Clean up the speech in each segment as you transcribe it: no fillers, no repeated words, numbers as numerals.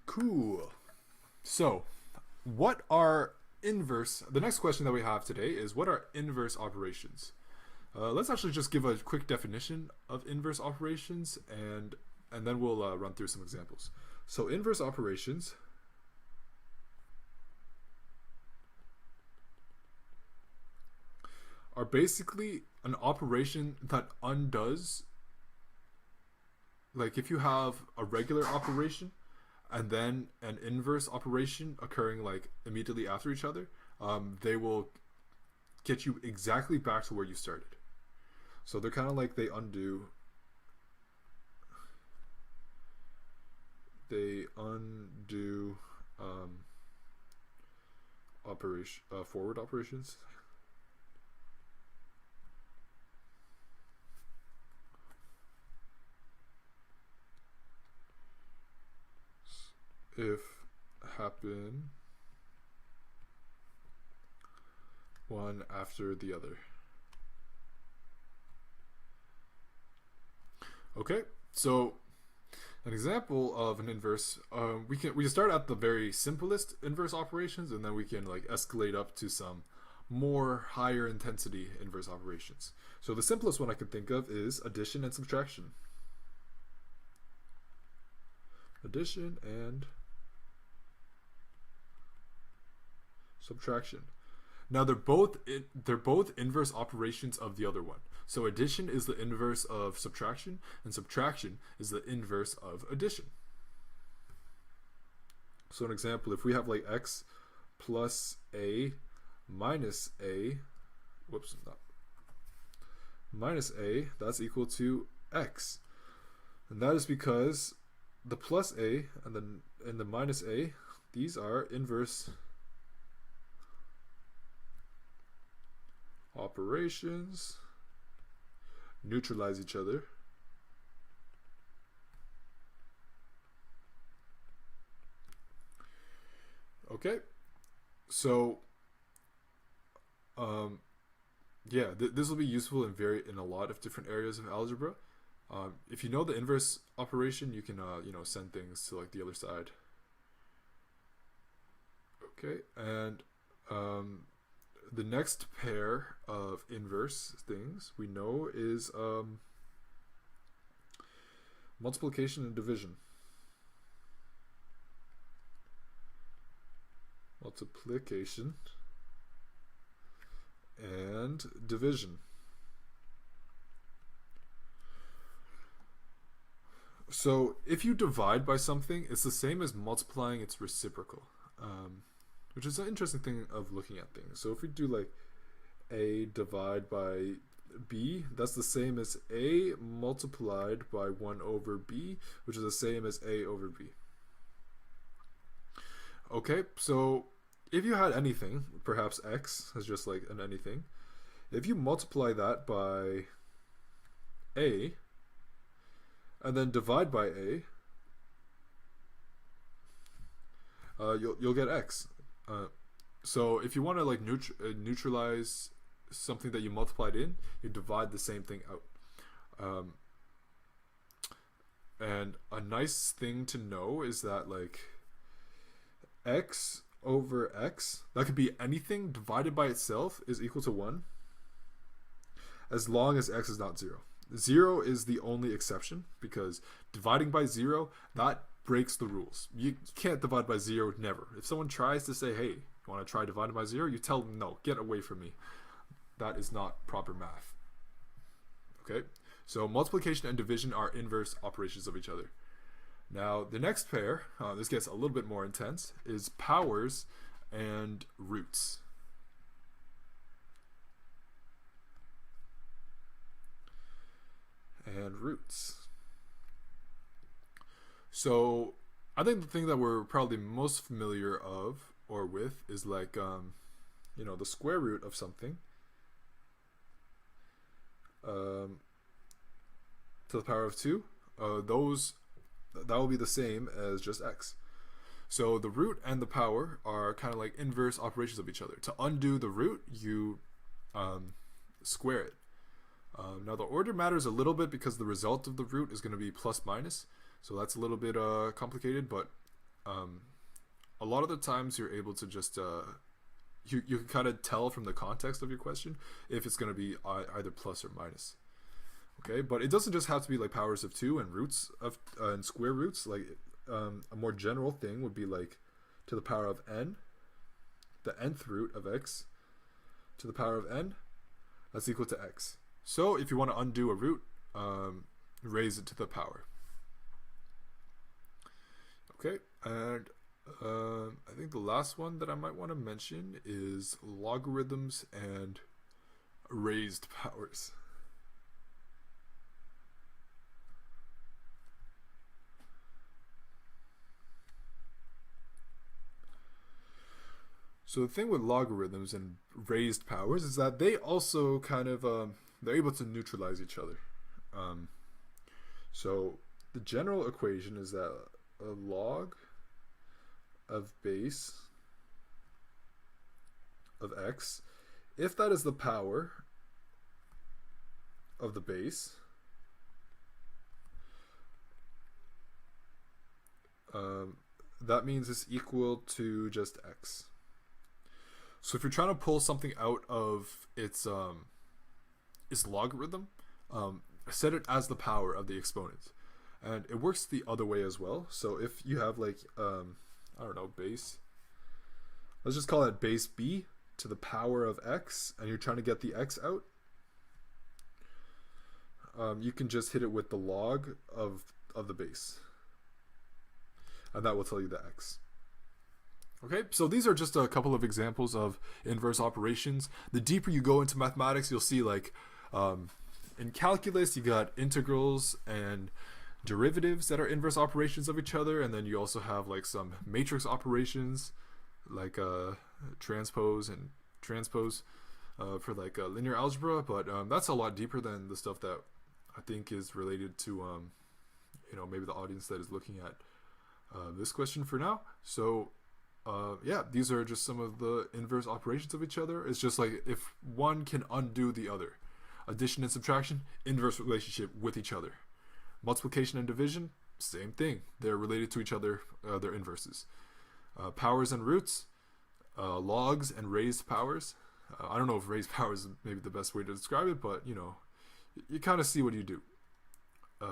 Cool. So, what are inverse? The next question that we have today is what are inverse operations? Let's actually just give a quick definition of inverse operations, and then we'll run through some examples. So, inverse operations are basically an operation that undoes, like if you have a regular operation and then an inverse operation occurring like immediately after each other, they will get you exactly back to where you started. So they're kind of like they undo forward operations. If happen one after the other. Okay, so an example of an inverse, we can start at the very simplest inverse operations, and then we can like escalate up to some more higher intensity inverse operations. So the simplest one I can think of is addition and subtraction. Addition and subtraction. Now they're both inverse operations of the other one. So addition is the inverse of subtraction, and subtraction is the inverse of addition. So an example, if we have like x plus a minus a, minus a, that's equal to x. And that is because the plus a and the minus a, these are inverse operations, neutralize each other. Okay, so yeah, this will be useful in a lot of different areas of algebra. If you know the inverse operation, you can send things to like the other side. Okay, and the next pair of inverse things we know is multiplication and division. Multiplication and division. So if you divide by something, it's the same as multiplying its reciprocal. Which is an interesting thing of looking at things. So if we do like a divide by b, that's the same as a multiplied by 1 over b, which is the same as a over b. Okay, so if you had anything, perhaps x is just like an anything, if you multiply that by a and then divide by a, you'll get x. So if you want to like neutralize something that you multiplied in, you divide the same thing out. And a nice thing to know is that like x over x, that could be anything divided by itself, is equal to 1 as long as x is not 0. 0 is the only exception, because dividing by 0, that breaks the rules. You can't divide by 0, never. If someone tries to say, hey, you want to try dividing by 0, you tell them, no, get away from me. That is not proper math. Okay, so multiplication and division are inverse operations of each other. Now the next pair, this gets a little bit more intense, is powers and roots. And roots. So I think the thing that we're probably most familiar of or with is like the square root of something to the power of 2. That will be the same as just x. So the root and the power are kind of like inverse operations of each other. To undo the root, you square it. Now the order matters a little bit because the result of the root is going to be plus minus, so that's a little bit complicated, but a lot of the times you're able to just you can kind of tell from the context of your question if it's going to be either plus or minus. Okay, but it doesn't just have to be like powers of 2 and roots of and square roots. Like a more general thing would be like to the power of n, the nth root of x to the power of n, that's equal to x. So if you want to undo a root, raise it to the power. Okay, and I think the last one that I might want to mention is logarithms and raised powers. So the thing with logarithms and raised powers is that they also kind of they're able to neutralize each other. So the general equation is that a log of base of x, if that is the power of the base, that means it's equal to just x. So if you're trying to pull something out of its logarithm, set it as the power of the exponent. And it works the other way as well. So if you have like, I don't know, base, let's just call it base b to the power of x, and you're trying to get the x out, you can just hit it with the log of the base. And that will tell you the x. Okay, so these are just a couple of examples of inverse operations. The deeper you go into mathematics, you'll see like in calculus, you got integrals and derivatives that are inverse operations of each other, and then you also have like some matrix operations like transpose and transpose for like linear algebra, but that's a lot deeper than the stuff that I think is related to you know, maybe the audience that is looking at this question for now. So yeah, these are just some of the inverse operations of each other. It's just like if one can undo the other. Addition and subtraction, inverse relationship with each other. Multiplication and division, same thing. They're related to each other, they're inverses. Powers and roots, logs and raised powers. I don't know if raised powers is maybe the best way to describe it, but you know, you kind of see what you do.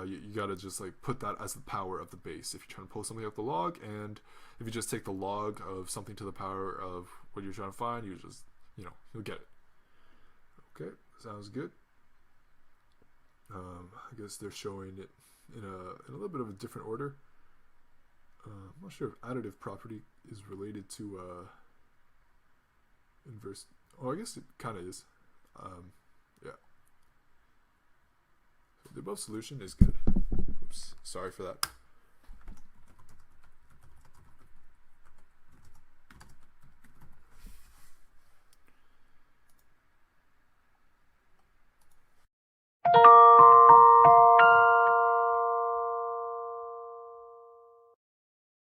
You gotta just like put that as the power of the base if you're trying to pull something out the log, and if you just take the log of something to the power of what you're trying to find, you just, you know, you'll get it. Okay, sounds good. I guess they're showing it in a little bit of a different order. I'm not sure if additive property is related to inverse. Oh, I guess it kind of is. Yeah. The above solution is good. Oops, sorry for that.